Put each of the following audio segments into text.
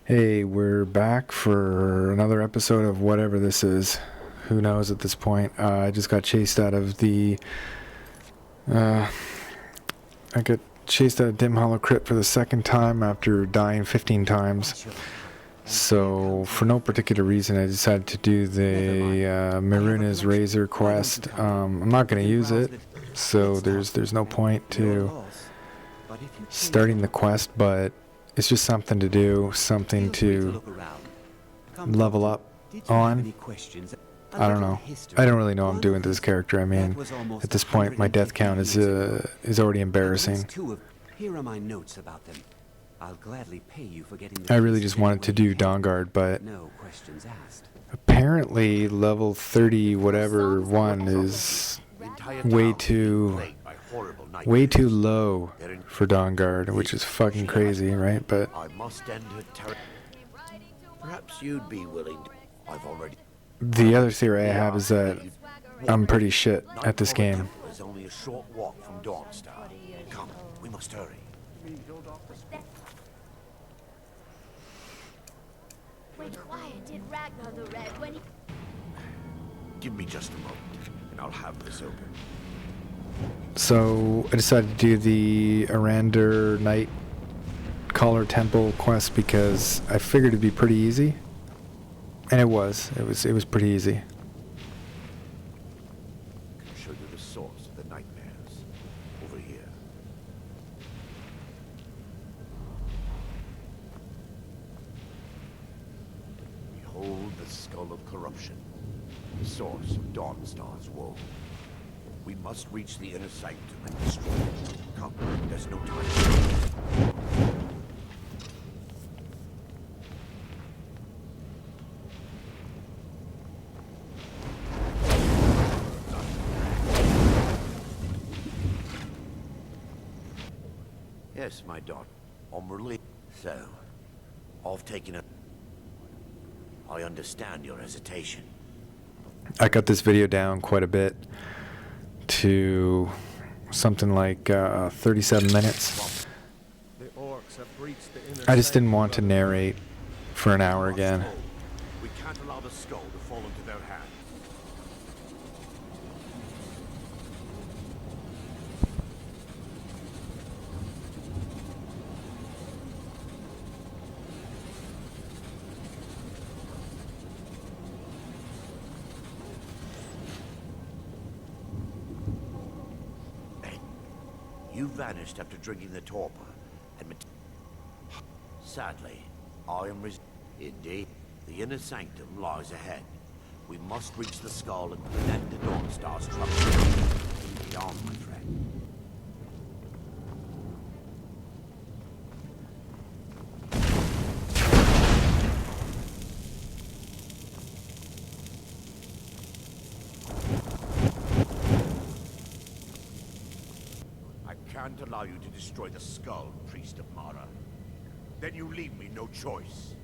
Hey, we're back for another episode of whatever this is. Who knows at this point? I just got chased out of the... I got chased out of Dim Hollow Crypt for the second time after dying 15 times. So, for no particular reason, I decided to do the Maruna's Razor quest. I'm not going to use it, so there's no point to starting the quest, but it's just something to do, something to level up on. I don't know. I don't really know what I'm doing to this character. I mean, at this point, my death count is already embarrassing. Here are my notes about them. I'll gladly pay you for getting I really just wanted to do Dawnguard, but no questions asked. apparently level 30 whatever one is way too low for Dawnguard, which is fucking crazy, right? But I must end her perhaps you'd be willing to... I've already... the other theory I have is that I'm pretty shit at this game. There's only a short walk from Dawnstar. Come, we must hurry. Give me just a moment, and I'll have this open. So I decided to do the Arander Night Caller Temple quest because I figured it'd be pretty easy, and it was pretty easy. I can show you the source of the nightmares over here. Behold the skull of corruption, the source of Dawnstar's woe. We must reach the inner sanctum and destroy it. Come, there's no time. Yes, my daughter. On relief. So, I've taken a... I understand your hesitation. I cut this video down quite a bit to something like 37 minutes. I just didn't want to narrate for an hour again. We can't allow the skull to fall into their hands. You vanished after drinking the torpor, and sadly, I am indeed. The inner sanctum lies ahead. We must reach the skull and prevent the Dawnstar's trouble. Be on, my friend. I can't allow you to destroy the skull, Priest of Mara. Then you leave me no choice.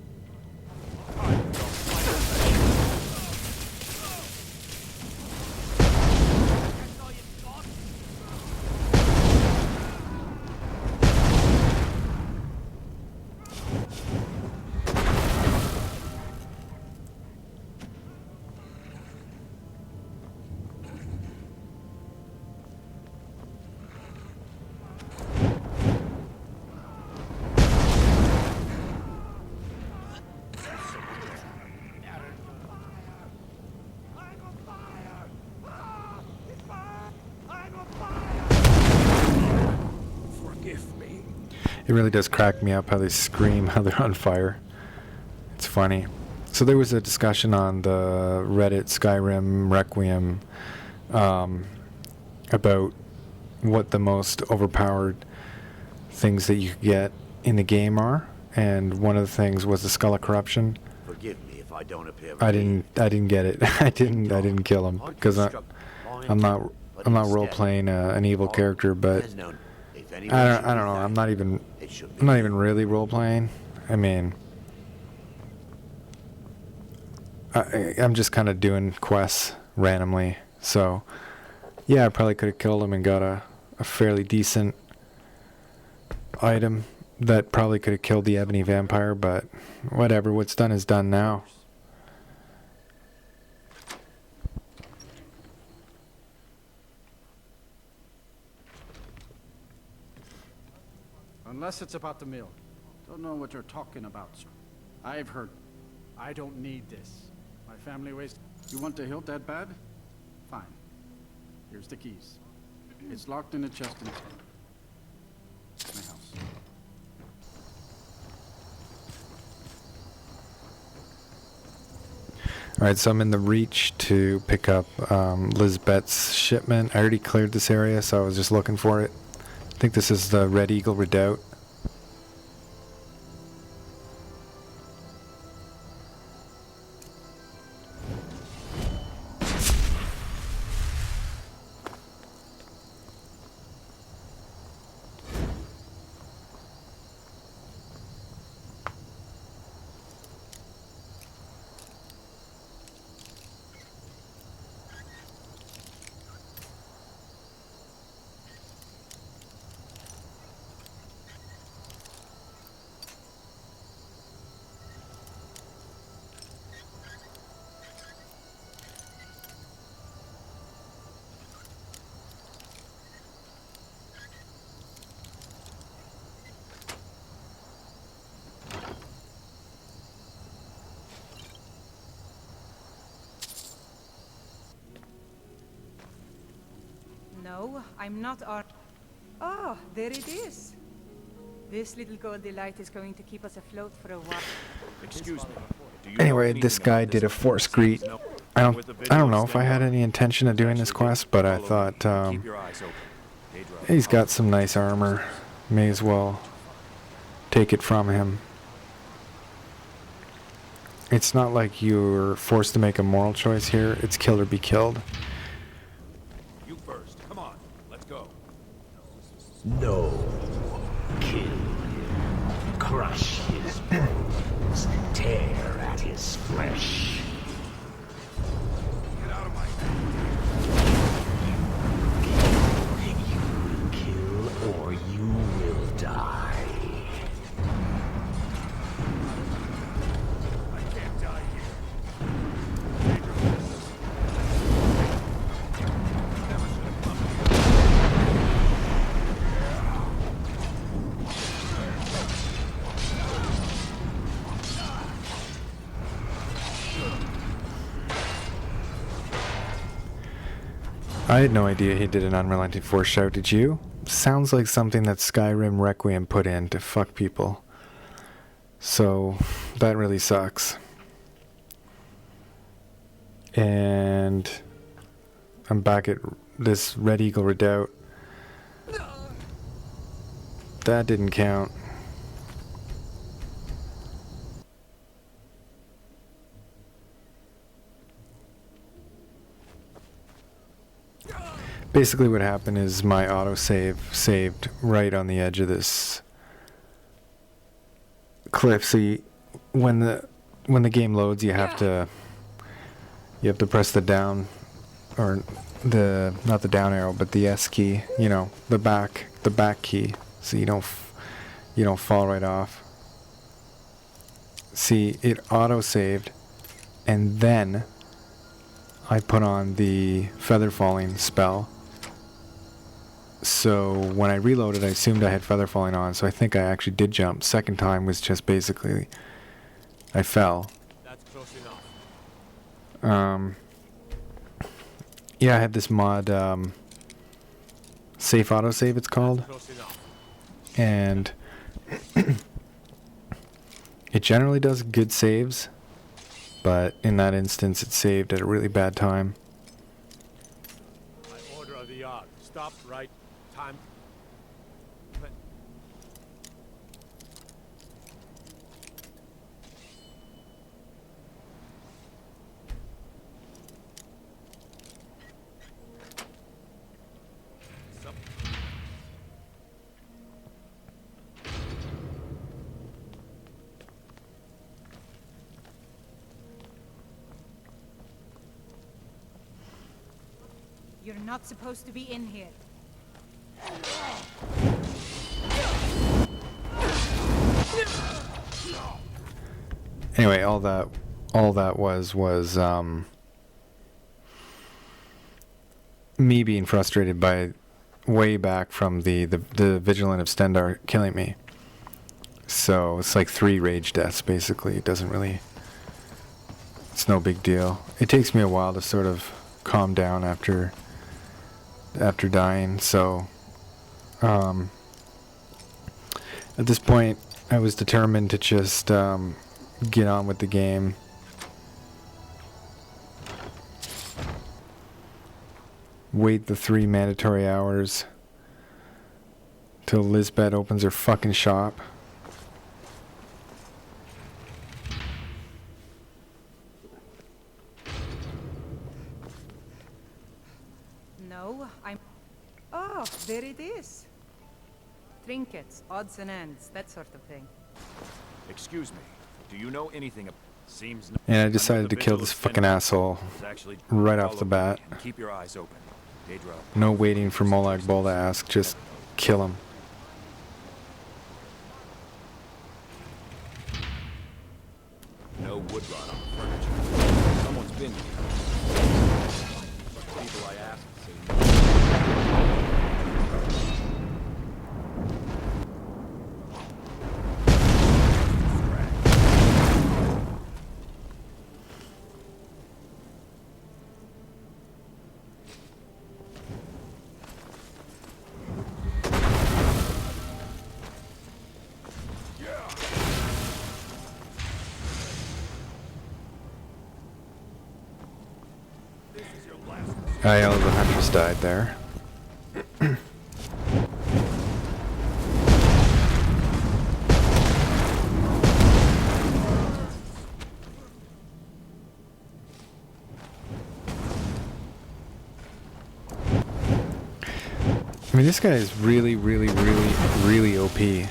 It really does crack me up how they scream, how they're on fire. It's funny. So there was a discussion on the Reddit Skyrim Requiem about what the most overpowered things that you could get in the game are, and one of the things was the Skull of Corruption. Forgive me if I don't appear. I didn't get it. I didn't kill him because I'm not role playing an evil character, but I don't know. I'm not even really role playing. I mean, I'm just kind of doing quests randomly. So yeah, I probably could have killed him and got a fairly decent item, that probably could have killed the ebony vampire, but whatever. What's done is done now. Unless it's about the mill. Don't know what you're talking about, sir. I've heard. I don't need this. My family waste. You want the hilt that bad? Fine. Here's the keys. It's locked in a chest in my house. Alright, so I'm in the reach to pick up Lizbeth's shipment. I already cleared this area, so I was just looking for it. I think this is the Red Eagle Redoubt. No, I'm not ar- Oh, there it is. This little goldy light is going to keep us afloat for a while. Excuse me. Do you Anyway, know this anything guy about did a this force evidence? greet. No. I don't know if I had any intention of doing this quest, but I thought Keep your eyes open. Pedro, he's got some nice armor. May as well take it from him. It's not like you're forced to make a moral choice here. It's kill or be killed. You first. Come on. Let's go. No. Kill him. Crush his bones. Tear at his flesh. Get out of my You will kill or you will die. I can't die here. Pedro. Never should have come here. I had no idea he did an unrelenting force shout, did you? Sounds like something that Skyrim Requiem put in to fuck people. So, that really sucks. And I'm back at this Red Eagle Redoubt. That didn't count. Basically what happened is my autosave saved right on the edge of this cliff. So when the game loads, you have to press the down, or the, not the down arrow, but the S key, you know, the back key, so you don't fall right off. See, it auto-saved, and then I put on the feather falling spell. So when I reloaded, I assumed I had feather falling on, so I think I actually did jump. Second time was just basically I fell. That's close enough. Yeah, I have this mod, safe autosave it's called, Close enough. and it generally does good saves, but in that instance it saved at a really bad time. My order of the yard. Stop right. Time. But some- You're not supposed to be in here. Anyway, all that was me being frustrated by way back from the Vigilant of Stendar killing me. So it's like 3 rage deaths basically. It doesn't really, it's no big deal. It takes me a while to sort of calm down after dying. So at this point I was determined to just get on with the game. Wait the 3 mandatory hours till Lisbeth opens her fucking shop. No, I'm... Oh, there it is. Trinkets, odds and ends, that sort of thing. Excuse me. Do you know anything about... Seems... And I decided to kill this fucking asshole right off the bat. Keep your eyes open. Daedra. No waiting for Molag Bal to ask, just kill him. No wood rot on the furniture. Someone's been here. But the people I asked say no. All the hunters died there. I mean, this guy is really, really, really, really OP.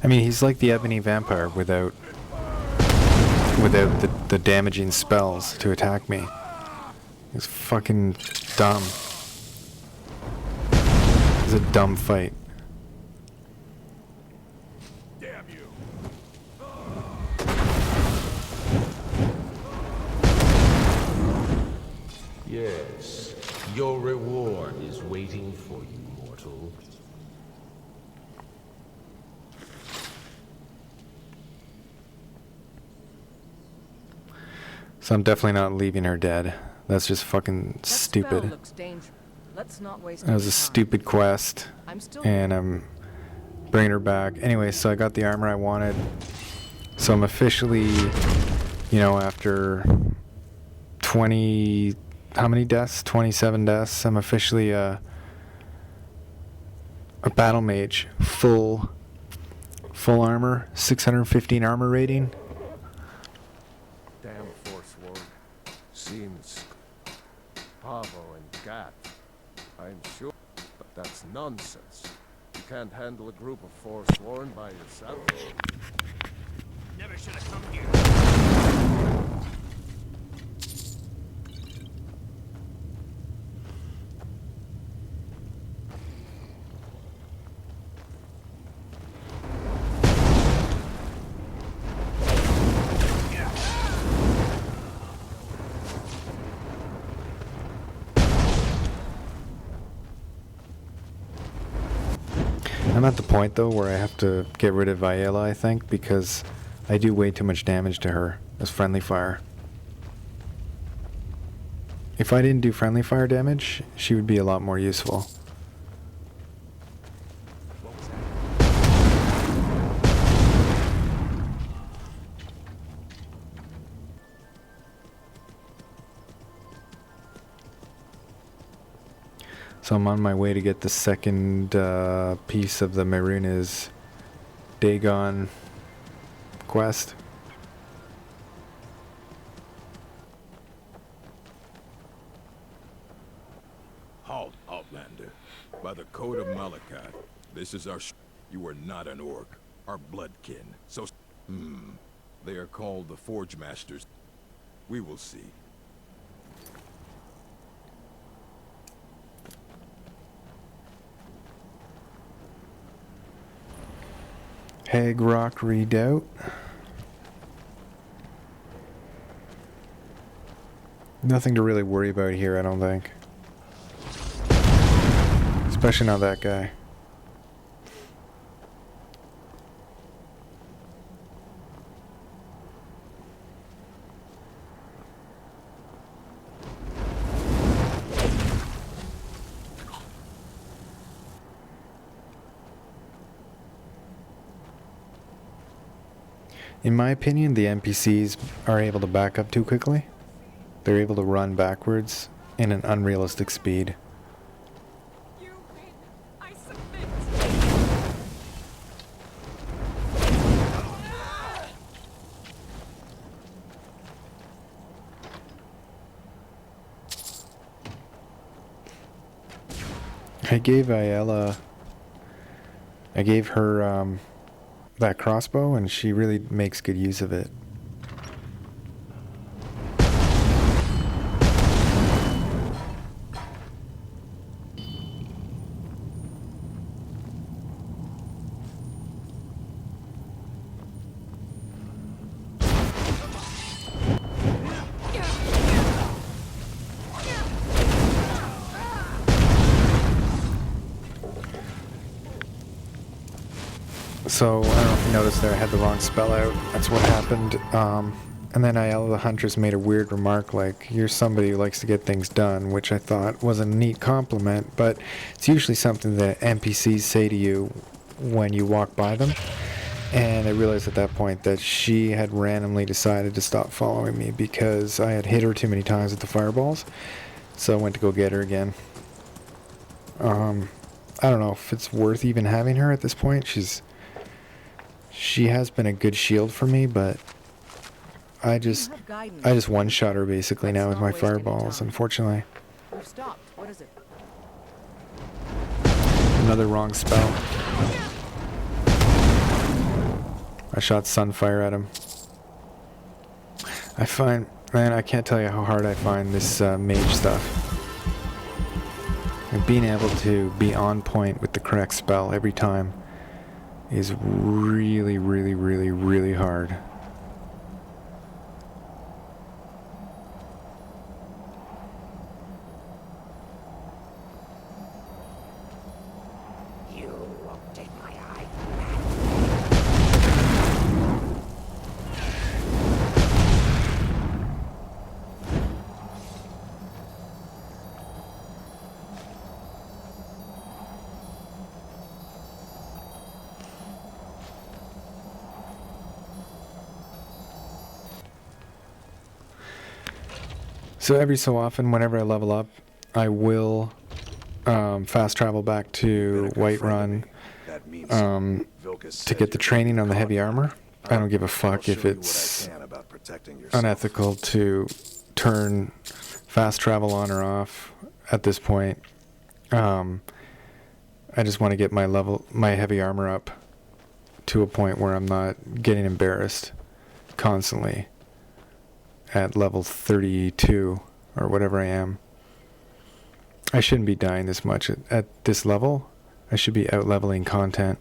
I mean, he's like the Ebony Vampire without the damaging spells to attack me. He's fucking dumb. It's a dumb fight. Damn you! Yes, your reward is waiting for you, mortal. So I'm definitely not leaving her dead. That's just fucking stupid. Looks dangerous. Let's not waste That was a any time. stupid quest, I'm still and I'm bringing her back. Anyway, so I got the armor I wanted. So I'm officially, you know, after 20, how many deaths? 27 deaths. I'm officially a battle mage, full armor, 615 armor rating. Damn Forsworn. Seems Pavo and Gat. I'm sure, but that's nonsense. You can't handle a group of Forsworn by yourself. Never should have come here. I'm at the point though where I have to get rid of Viela, I think, because I do way too much damage to her as friendly fire. If I didn't do friendly fire damage, she would be a lot more useful. So I'm on my way to get the second piece of the Maruna's Dagon quest. Halt, Outlander. By the code of Malachi, this is our you are not an orc, our bloodkin. So, they are called the Forge Masters. We will see. Eagle Redoubt. Nothing to really worry about here, I don't think. Especially not that guy. In my opinion, the NPCs are able to back up too quickly. They're able to run backwards in an unrealistic speed. You win. I submit. I gave Ayala... I gave her, that crossbow, and she really makes good use of it. So, I don't know if you noticed there, I had the wrong spell out. That's what happened. And then Ayala the Huntress made a weird remark like, you're somebody who likes to get things done, which I thought was a neat compliment, but it's usually something that NPCs say to you when you walk by them. And I realized at that point that she had randomly decided to stop following me because I had hit her too many times with the fireballs. So I went to go get her again. I don't know if it's worth even having her at this point. She has been a good shield for me, but I just one-shot her basically now with my fireballs, unfortunately. We've stopped. What is it? Another wrong spell. I shot Sunfire at him. I find, man, I can't tell you how hard I find this mage stuff. And being able to be on point with the correct spell every time is really, really, really, really hard. You won't take my eye. So every so often, whenever I level up, I will fast travel back to Whiterun to get the training on the heavy armor. I don't give a fuck if it's unethical to turn fast travel on or off at this point. I just want to get my heavy armor up to a point where I'm not getting embarrassed constantly at level 32 or whatever I am. I shouldn't be dying this much at this level. I should be out leveling content,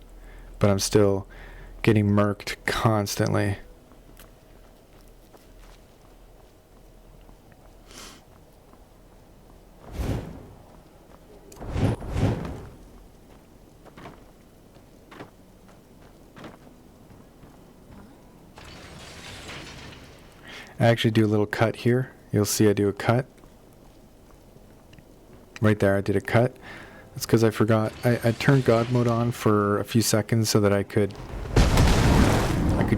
but I'm still getting murked constantly. I actually do a little cut here. You'll see I do a cut. Right there, I did a cut. That's because I forgot. I turned God mode on for a few seconds so that I could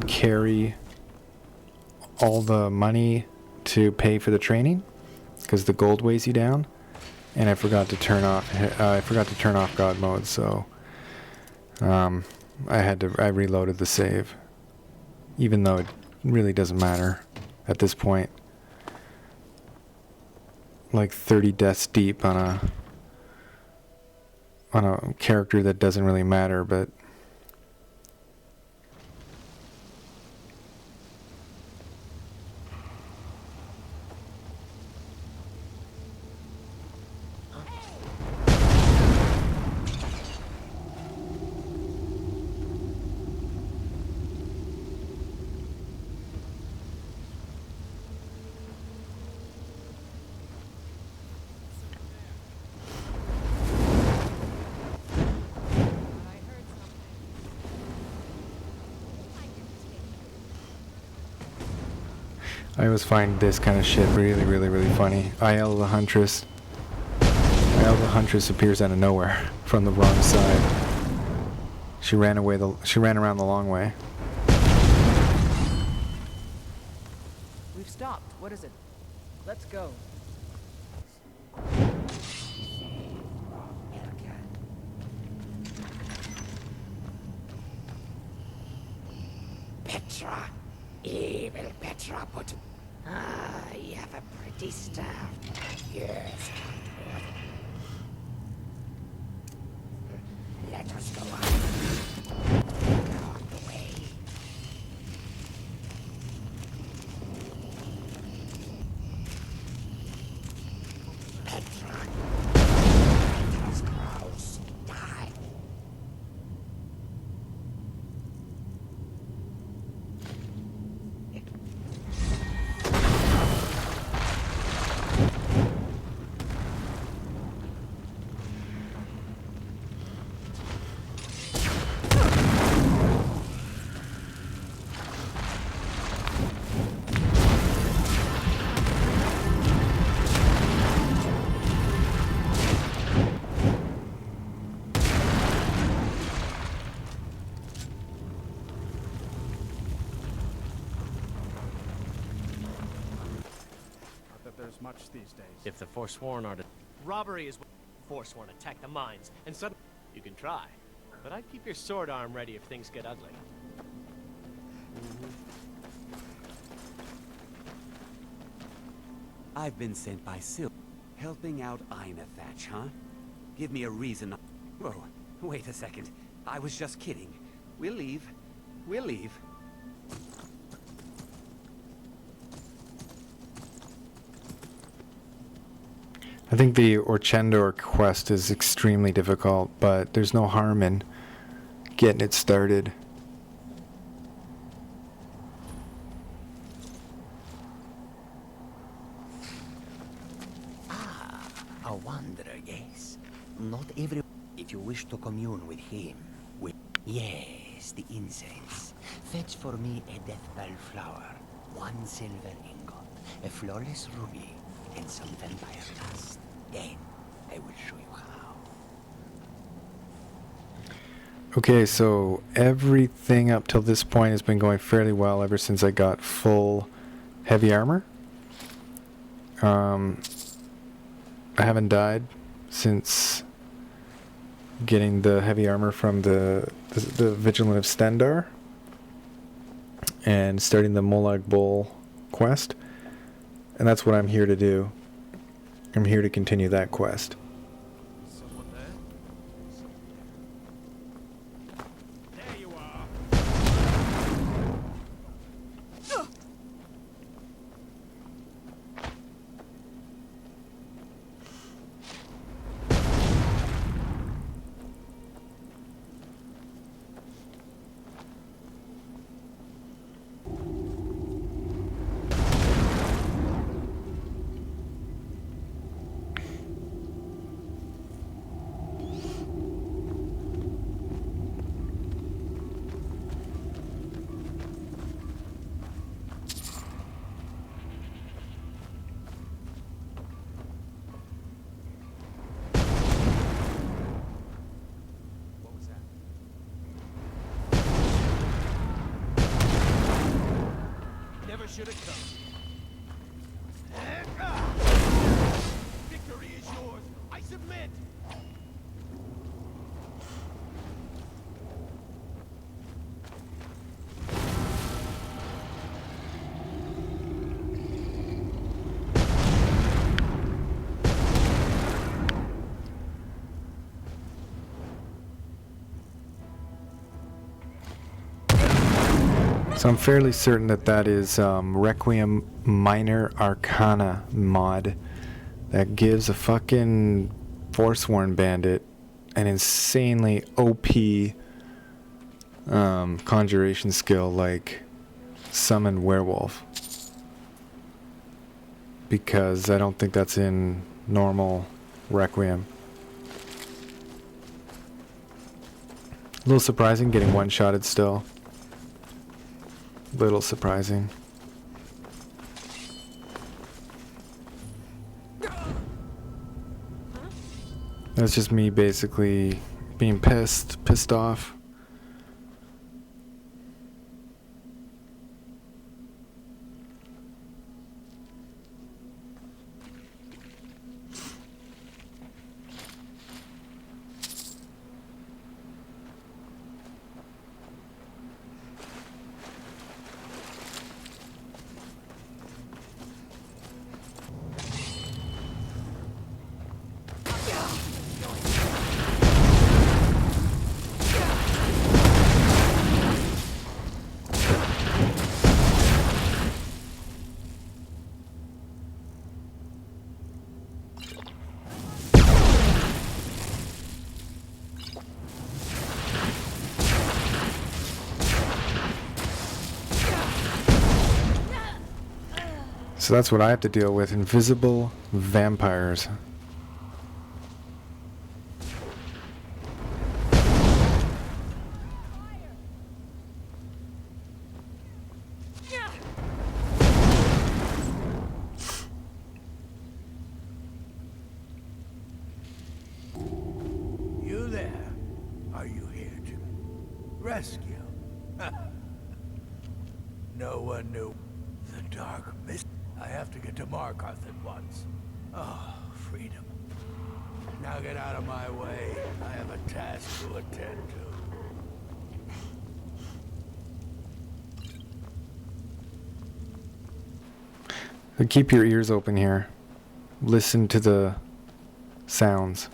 carry all the money to pay for the training, because the gold weighs you down. And I forgot to turn off. God mode, so I reloaded the save, even though it really doesn't matter at this point. Like 30 deaths deep on a character that doesn't really matter, but I always find this kind of shit really, really, really funny. IL the Huntress. IL the Huntress appears out of nowhere from the wrong side. She ran around the long way. We've stopped. What is it? Let's go. Petra. Evil Petra put... Ah, you have a pretty staff. Yes, let us go on. On the way. Petra. Petra's crows die. There's much these days. If the Forsworn are to... Robbery is... Forsworn attack the mines, and suddenly... You can try, but I'd keep your sword arm ready if things get ugly. I've been sent by Sil, helping out Ina Thatch, huh? Give me a reason. Whoa, wait a second. I was just kidding. We'll leave. We'll leave. I think the Orchendor quest is extremely difficult, but there's no harm in getting it started. Ah, a wanderer, yes. Not every... If you wish to commune with him, yes, the incense. Fetch for me a deathbell flower, 1 silver ingot, a flawless ruby, and some vampire dust. Then I will show you how. Okay, so everything up till this point has been going fairly well ever since I got full heavy armor. I haven't died since getting the heavy armor from the Vigilant of Stendar and starting the Molag Bull quest. And that's what I'm here to do. I'm here to continue that quest. Someone there? There you are. So I'm fairly certain that that is Requiem Minor Arcana mod that gives a fucking Forsworn bandit an insanely OP conjuration skill like Summon Werewolf. Because I don't think that's in normal Requiem. A little surprising getting one-shotted still. Little surprising. That's just me basically being pissed off. So that's what I have to deal with, invisible vampires. You there? Are you here to rescue? No one knew the dark mist. I have to get to Markarth at once. Oh, freedom. Now get out of my way. I have a task to attend to. So keep your ears open here. Listen to the sounds.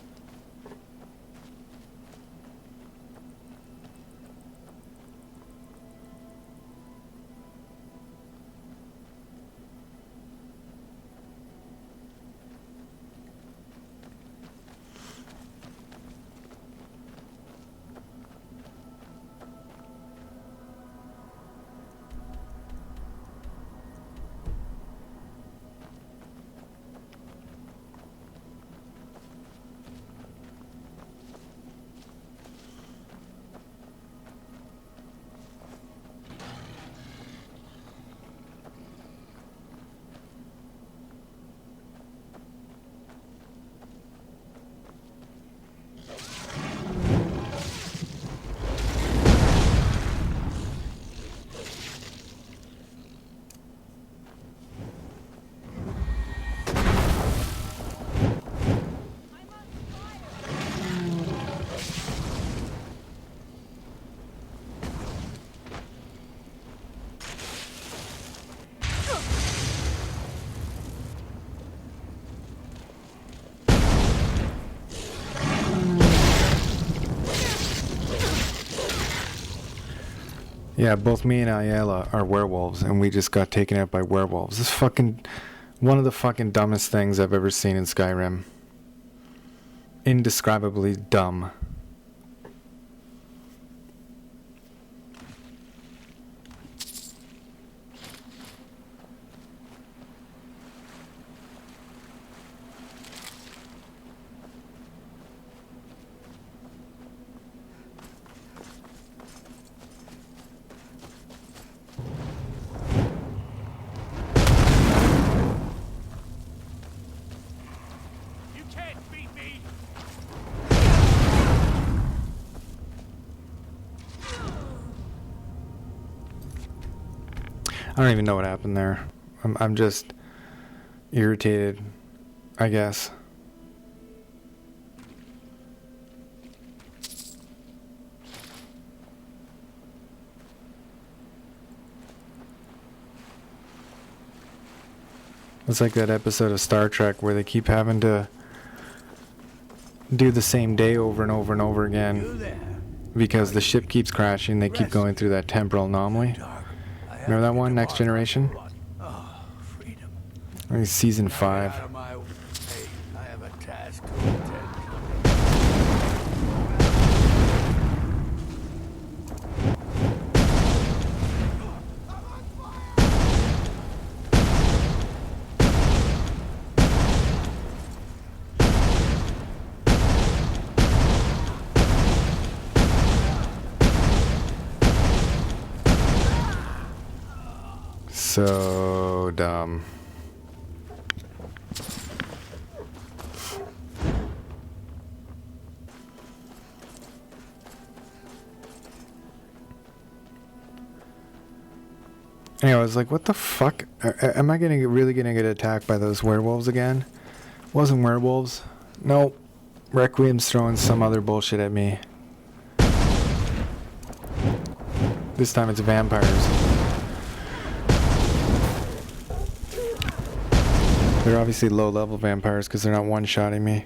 Yeah, both me and Ayala are werewolves, and we just got taken out by werewolves. This is fucking one of the fucking dumbest things I've ever seen in Skyrim. Indescribably dumb. I don't even know what happened there. I'm just irritated, I guess. It's like that episode of Star Trek where they keep having to do the same day over and over and over again because the ship keeps crashing. They keep going through that temporal anomaly. Remember that one, Next Generation? Oh, freedom. I think it's season 5. Out of my way. I have a task to attend. So dumb. Anyway, I was like, what the fuck? Am I really gonna get attacked by those werewolves again? Wasn't werewolves. Nope. Requiem's throwing some other bullshit at me. This time it's vampires. They're obviously low-level vampires because they're not one-shotting me.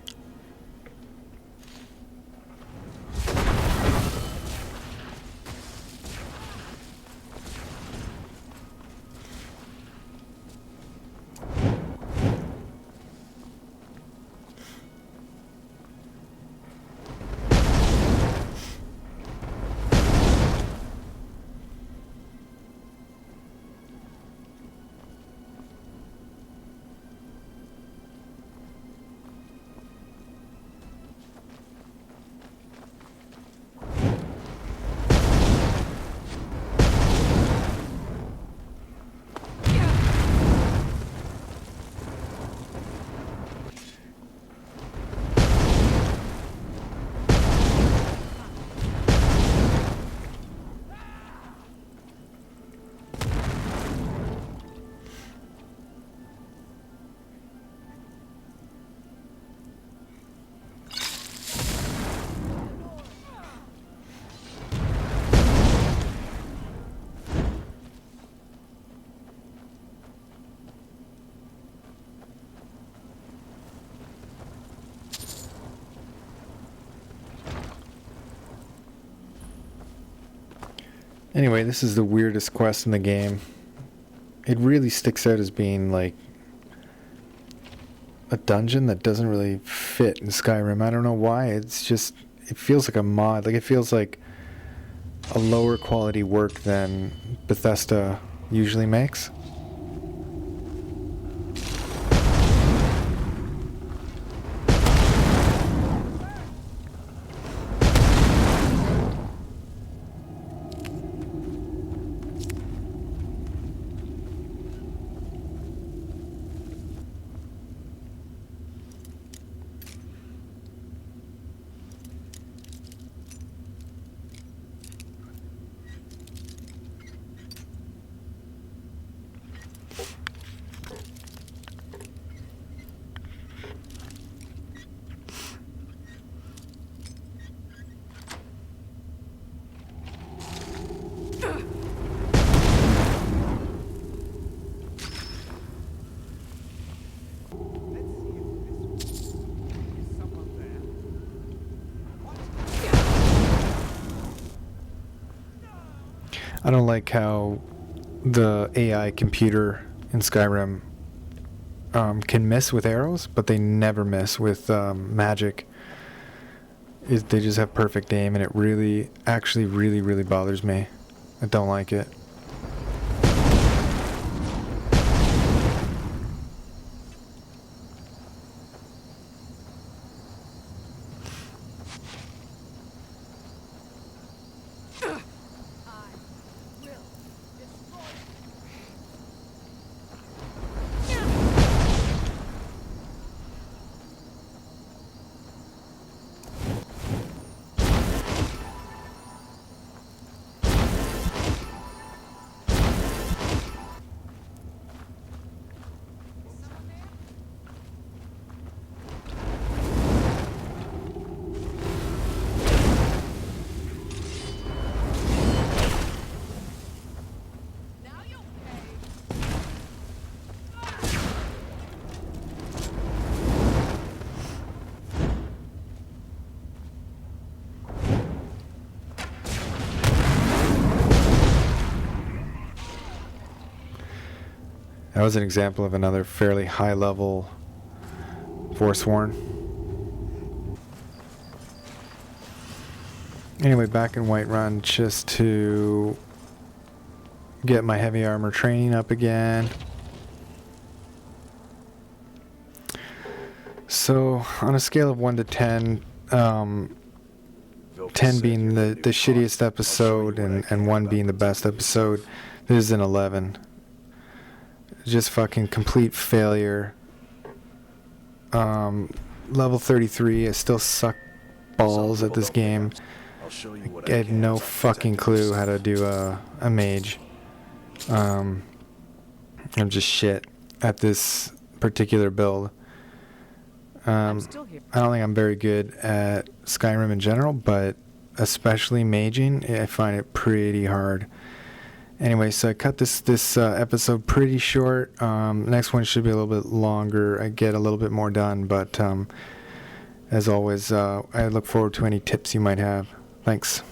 Anyway, this is the weirdest quest in the game. It really sticks out as being like a dungeon that doesn't really fit in Skyrim. I don't know why. It's just, it feels like a mod. Like, it feels like a lower quality work than Bethesda usually makes. I don't like how the AI computer in Skyrim can miss with arrows, but they never miss with magic. They just have perfect aim, and it really, actually really bothers me. I don't like it. was an example of another fairly high level Forsworn. Anyway, back in Whiterun just to get my heavy armor training up again. So on a scale of 1 to 10, 10 being the shittiest episode and 1 being the best episode, this is an 11. Just fucking complete failure. Level 33, I still suck balls at this game. I had no fucking clue how to do a mage. I'm just shit at this particular build. I don't think I'm very good at Skyrim in general, but especially maging, I find it pretty hard. Anyway, so I cut this episode pretty short. Next one should be a little bit longer. I get a little bit more done, but as always, I look forward to any tips you might have. Thanks.